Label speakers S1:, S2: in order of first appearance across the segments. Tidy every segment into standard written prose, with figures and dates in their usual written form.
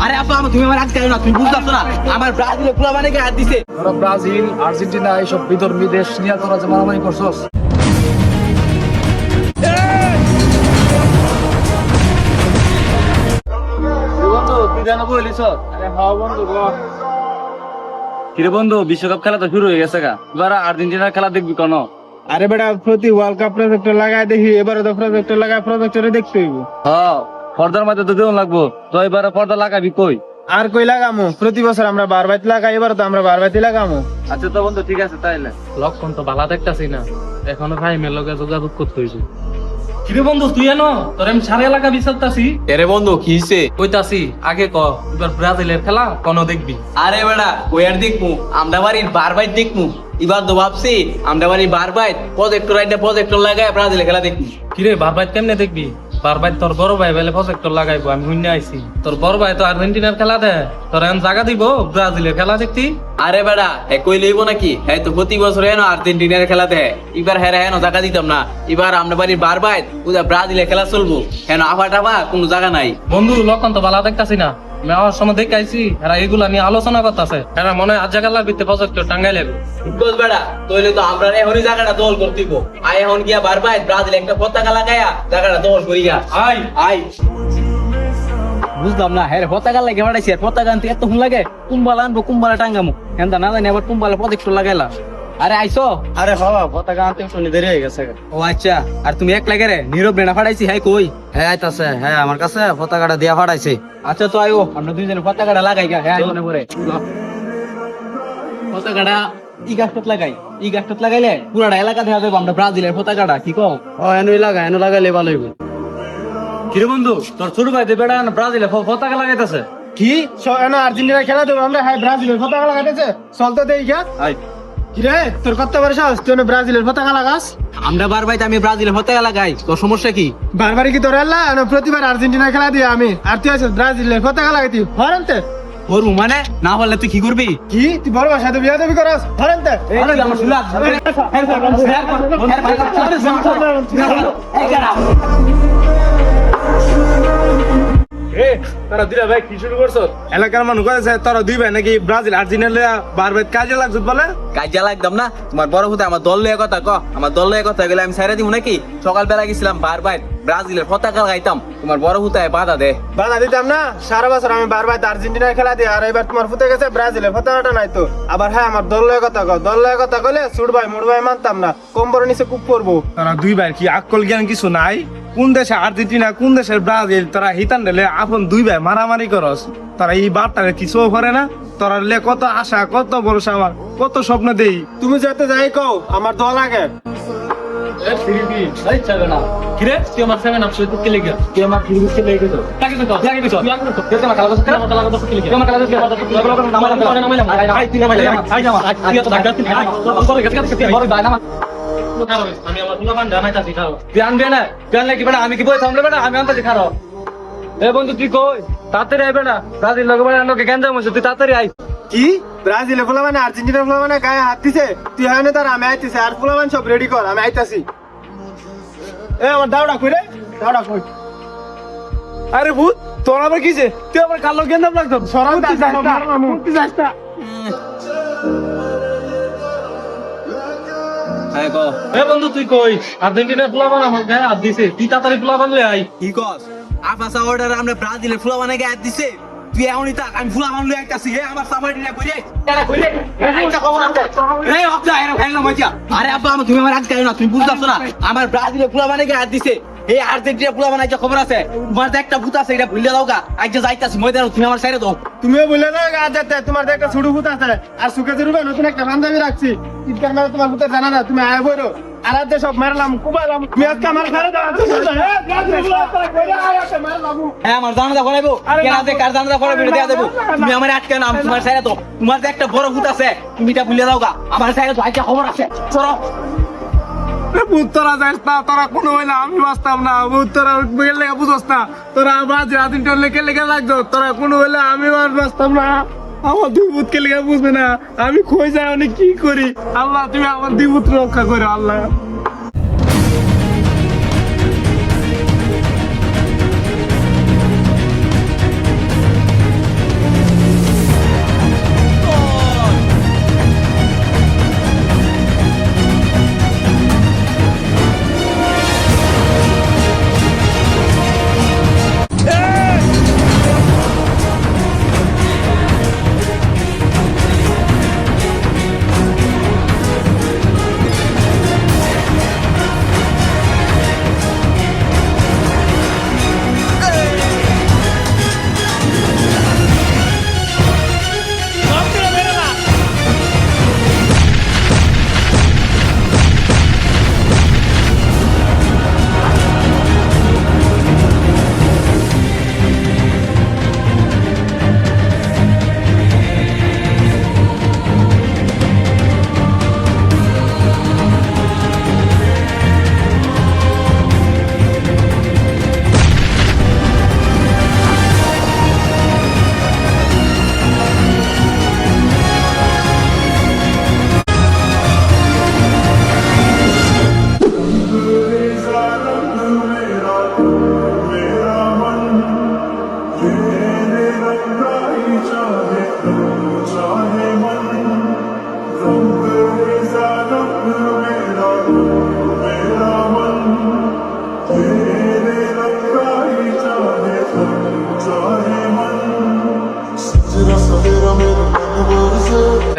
S1: আরে আপা তুমি আমার আজকে না, তুমি বুঝতেছো না আমার ব্রাজিলের পোলা মানে হাত দিছে।
S2: তোরা ব্রাজিল আর্জেন্টিনা এইসব বিধর্মী দেশ নিয়ে তোরা যে মারামারি করছস,
S3: কিরে বন্ধু, বিশ্বকাপ খেলা তো শুরু হয়ে গেছে গা, এবার আর্জেন্টিনার খেলা দেখবি কোন?
S4: আরে বেটা প্রতি ওয়ার্ল্ড কাপ প্রজেক্টর লাগাই দেখি, এবারে তো প্রজেক্টর লাগাই প্রজেক্টরে দেখতে হইব।
S3: পর্দার মধ্যে তো দেওয়া লাগবো, তো এবার পর্দা লাগাবি কই?
S4: আর কই লাগামো? প্রতি বছর আমরা বারবাইতে লাগাই, এবার তো আমরা বারবাইতে লাগামো।
S3: আচ্ছা তো বন্ধু ঠিক আছে তাইলে।
S5: লক্ষণ তো ভালো দেখতাছি না, এখনো ফাইমের লগে যোগাযোগ করতে হইছে।
S6: কিরে বন্ধু তুই এনো তোর আমি সারা এলাকা বিচারতাছি।
S1: এরে বন্ধু কি হইছে?
S6: কইতাছি আগে ক এবার ব্রাজিলের খেলা কোন দেখবি?
S1: আরে বেটা ওই আর দেখমু, আমরা বাড়ির বারবাইত দেখমু। এবার তো ভাবছি আমরা বাড়ির বারবাইত প্রজেক্টর লাগায় ব্রাজিলের খেলা দেখমু।
S6: কিরে বারবাইত কেমনে দেখবি? বারবাইত তোর বড় ভাই বেলে প্রজেক্টর লাগাইবো, আমি শুনে আইছি। তোর বড় ভাই তো আর্জেন্টিনার খেলা দে, তোর এখন জায়গা দিব ব্রাজিলের খেলা দেখতি?
S1: আরে বেটা কই লইব নাকি? হ্যাঁ তো প্রতি বছর হেন আর্জেন্টিনার খেলা দেয়, এবার হ্যাঁ হেন জায়গা দিতাম না। এবার আমরা বাড়ির বারবাইত ওদের ব্রাজিলের খেলা চলবো, হেন আফা টাফা কোনো জায়গা নাই।
S6: বন্ধু লক্ষণ তো ভালো দেখতাছি না, আমি আমার সময় দেখে আইছি এরা এগুলা নিয়ে আলোচনা করতেছে। এরা মনে হয় আজ জায়গা ভিত্তি প্রজেক্টর টাঙ্গাই লাগবে।
S1: বুঝ বেটা তইলে তো আমরা এখনই জায়গাটা দল করতেইব। আয় এখন গিয়া বারবাইত ব্রাজিল একটা পতাকা লাগায়া জায়গাটা দল করিয়া
S6: আয়
S1: আয়। বুঝলাম না, হ্যাঁ পতাকা লাগে বাড়াইছি, আর পতাকা আনতে এত ফোন লাগে? কুম্বালা আনবো, কুম্বালা টাঙ্গামো, হেন না জানি আবার কুম্বালা প্রজেক্টর লাগাইলা। আরে আইসো?
S4: আরে বাবা পতাকা আনতে শুনি দেরি হয়ে গেছে।
S1: ও আচ্ছা, আর তুমি এক লাগে রে নীরব বেনা ফাড়াইছি, হ্যাঁ কই?
S3: হ্যাঁ আইতাছে, হ্যাঁ আমার কাছে পতাকাটা দিয়া ফাটাইছে।
S1: আচ্ছা তো আয়ো আমরা দুইজনে পতাকাটা লাগাই গা। হ্যাঁ মনে পড়ে পতাকাটা ই গাছটাত লাগাই, ই গাছটাত লাগাইলে পুরাটা এলাকা দেখা যাবে আমরা ব্রাজিলের পতাকাটা, কি কও?
S3: এনু লাগাইলে ভালো হইব। কিরে বন্ধু, তোর ছোট ভাই বেড়া ব্রাজিলে পতাকা লাগাইতেছে।
S4: কি আর্জেন্টিনা খেলা দেবো আমরা? হ্যাঁ ব্রাজিলের পতাকা লাগাইতেছে, চলতে দেই গা। কিরে তোর কত বড় সাহস, তুই ব্রাজিলের পতাকা লাগাস?
S1: আমরা বারবাইতে আমি ব্রাজিলের পতাকা লাগাই, তোর সমস্যা কি?
S4: বারবারই কি তোর আল্লাহ প্রতিবার আর্জেন্টিনা খেলা দিয়ে আমি, আর তুই আছিস ব্রাজিলের পতাকা লাগাইতি হরেনতে?
S1: করবো মানে না বললে তুই কি করবি?
S4: কি তুই বড় ভাষা তো বিয়া দেবি করস হরেনতে?
S2: তারা দুইটা ভাই কি শুরু করছো? এলাকার মানুষ কয়েছে তোরা দুই ভাই নাকি ব্রাজিল আর্জেন্টিনা বারবার কাজে লাগছো বলে?
S1: কাজে লাগতাম না, তোমার বড় হতে আমার দল লয়ে কথা ক, আমার দল লয়ে কথা গেলে আমি সাইরা দিব নাকি? সকালবেলা গেছিলাম বারবার ব্রাজিলের পতাকা লাগাইতাম, তোমার বড় হতে বাধা দে।
S4: বাধা দিতাম না? সারা বছর আমি বারবার আর্জেন্টিনার খেলা দিই, আর এবার তোমার ফুটে গেছে ব্রাজিলের পতাকাটা নাই তো। আবার হ্যাঁ আমার দল লয়ে কথা কও, দল লয়ে কথা কইলে সুট ভাই মুড় ভাই মানতাম না, কম বড় নিচে কুপ করবো।
S2: তারা দুই ভাই কি আকল জ্ঞান কিছু নাই? কোন দেশে আর্জেন্টিনা কোন দেশের ব্রাজিল, তোরা হিতান ঢেলে আপন দুই ভাই মারামারি করস। তারা এই বার্তারে কিছু করে না? তোরা লে কত আশা কত ভরসা, আমার কত স্বপ্ন দেই।
S4: তুমি যেতে যাই কও আমার দল আগে।
S6: কিরে তুই আমার সেভেন আপ সৈকত কে লেগে তুই আমার ফিরবিস কে লেগে তো লাগে তো লাগে তো তুই আগে তো তুই আমার খেলা করছিস আমার লাগা তো কে লেগে আমার খেলা করছিস নামাইলাম আই তুই নামাইলাম আই যাও তুই তো ঢাকা তুই করে গেছে গেছে বড় দাই না আমি আমার দুলা মান জানাইতাছি খাও তুই আনবে না তুই আনলে কি বেটা আমি কি বই থামলে বেটা আমি আনতাছি খারো। এ বন্ধু তুই কই তাড়াতাড়ি আই বেটা ব্রাজিল লগে বেটা লোকে গেন্দা মইছে তুই তাড়াতাড়ি আই।
S4: কি ব্রাজিলের ফুলা মানে আর্জেন্টিনার ফুলা মানে গায়ে হাত দিছে? তুই হয় না তার আমি আইতেছি, আর ফুলা মানে সব রেডি কর আমি আইতাছি। এ আমার দাওড়া কই রে, দাওড়া কই?
S2: আরে ভূত তোর আবার কিছে? তুই আবার কালো গেন্দাম লাগতো সরাও
S4: যাস না।
S1: হ্যাঁ ক।
S6: এ বন্ধু তুই কই আর্জেন্টিনার ফুলাবান আমার গায়ে হাত দিছে, তুই তাড়াতাড়ি ফুলাবান লই আই।
S1: কি কস? আপাসা অর্ডার আমরা ব্রাজিলের ফুলা মানে গায়ে দিছে, তুই এখনই তাক আমি ফুলা মান লই আইতাছি। হে আমার সাবাইডিনা কইরে কেডা কইরে একটা খবর আছে রে হপ্তা এর ফেলনা মজা। আরে আব্বা তুমি আমার আজকে না, তুমি বুঝতাছ না আমার ব্রাজিলের ফুলা মানে গায়ে দিছে, এই আর্জেন্টিনা ফুলা মানে খবর আছে। তোমার যে একটা ভূত আছে এটা ভুলে দাও গা, আজ যে যাইতাছি ময়দান তুমি আমার সাইরে দাও।
S4: তুমিও বললে না আজাতে তোমার তো একটা ছোট ভূত আছে, আর সুখে জরুবে নতুন একটা বান্ধবী রাখছি। ঈদকার মেলা তোমার ভূতের জানা না, তুমি আয় বইরো আর আজ সব মারলাম কুবাইলাম, তুমি আজকে আমার ঘরে দাও।
S1: হ্যাঁ আমার জানাজা করাইবো, কেন আছে কার জানাজা করাইবো এটা দেয়া দেবো। তুমি আমার আটকে না, আমি তোমার সাইরে দাও। তোমার যে একটা বড় ভূত আছে তুমি এটা ভুলে দাও গা, আমার সাইরে তো আজকে খবর আছে। চলো
S2: ভূত তোরা যাইস না, তোরা কোনো হইলে আমি বাঁচতাম না। ভূত তোরা গেলে বুঝস না, তোরা ব্রাজিল আর্জেন্টিনা লেগে লেগে লাগতো, তোরা কোনো হইলে আমি বাঁচতাম না। আমার দুই ভূতকে লেগে বুঝবে না, আমি খই যাই অনেক কি করি। আল্লাহ তুমি আমার দুই ভূত রক্ষা করো আল্লাহ।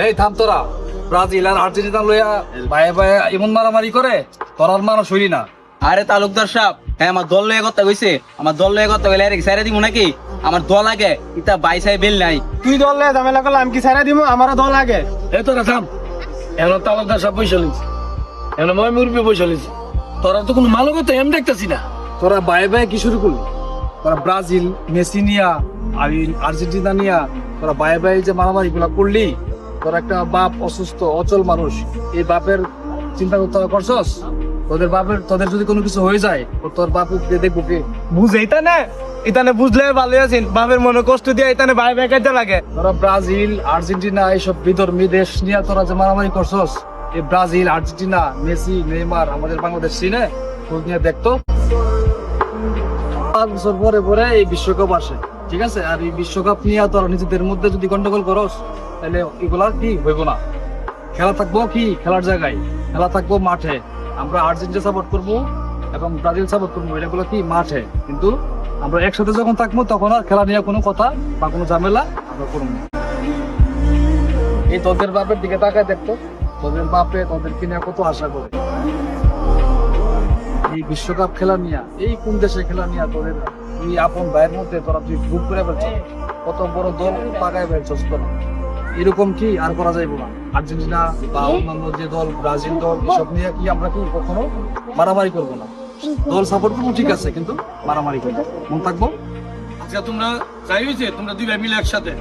S3: এই থাম তোরা, ব্রাজিল আর আর্জেন্টিনা লইয়া ভাইয়ে ভাইয়ে এমন মারামারি করে তোর আর মানুষ হইলি না।
S1: আরে তালুকদার সাহেব, হ্যাঁ আমার দল লয়ে কথা কইছে, আমার দল লয়ে কথা কইলে আরে সাইরা দিব নাকি? আমার দল আগে ইতা বাই সাই বেল নাই।
S4: তুই দল লয়ে ঝামেলা করলে আমি কি ছাইরা দিমু? আমারও দল আগে।
S3: এই তোরা থাম, এখন তালুকদার সব পয়সা লিস, এখন মই মুরবি পয়সা লিস, তোরা তো কোনো মালো কথা এম দেখতেছি না। তোরা ভাইয়ে ভাইয়ে কি শুরু করলি? তোরা ব্রাজিল মেসি নিয়া আর আর্জেন্টিনা নিয়া তোরা ভাইয়ে ভাইয়ে যে মারামারি গুলা করলি, তোর একটা বাপ অসুস্থ অচল মানুষ, এই বাপের চিন্তা করতে করছস? তোদের যদি কোনো কিছু হয়ে যায় তোর বাপ দেখবো কে?
S2: বুঝে ইতানে ইতানে বুঝলে ভালো আছেন, বাপের মনে কষ্ট দিয়ে ইতানে ভাই ভাই কাজে লাগে।
S3: তোরা ব্রাজিল আর্জেন্টিনা এইসব বিধর্মী দেশ নিয়ে তোরা যে মারামারি করছস, এই ব্রাজিল আর্জেন্টিনা মেসি নেইমার আমাদের বাংলাদেশ চিনে? খোঁজ নিয়ে দেখতো। 5 বছর পরে পরে এই বিশ্বকাপ আসে, ঠিক আছে? আর এই বিশ্বকাপ নিয়ে তোরা নিজেদের মধ্যে যদি গন্ডগোল করস, তাহলে এগুলা কি হইব না। খেলা থাকবো কি খেলার জায়গায়, খেলা থাকবো মাঠে। আমরা আর্জেন্টিনা সাপোর্ট করবো এবং ব্রাজিল সাপোর্ট করবো, এগুলো কি মাঠে। কিন্তু আমরা একসাথে যখন থাকবো তখন আর খেলা নিয়ে কোনো কথা বা কোনো ঝামেলা আমরা করবো না। এই তোদের বাপের দিকে তাকায় দেখতো, তোদের বাপে তোদেরকে নিয়ে কত আশা করে। এই বিশ্বকাপ খেলা নিয়ে, এই কোন দেশে খেলা নিয়ে তোদের তুই আপন ভাইয়ের মধ্যে তোরা তুই গ্রুপ করে ফেলছিস, কত বড় দল পাকায় ফেলছিস তোরা। এরকম কি আর করা যাইব না। আর্জেন্টিনা বা অন্যান্য যে দল, ব্রাজিল দল, এসব নিয়ে কি আমরা কি কখনো মারামারি করবো না। দল সাপোর্ট করবো ঠিক আছে, কিন্তু মারামারি করবো মন থাকবো। আচ্ছা তোমরা যাই হয়েছে, তোমরা দুই ভাই মিলে একসাথে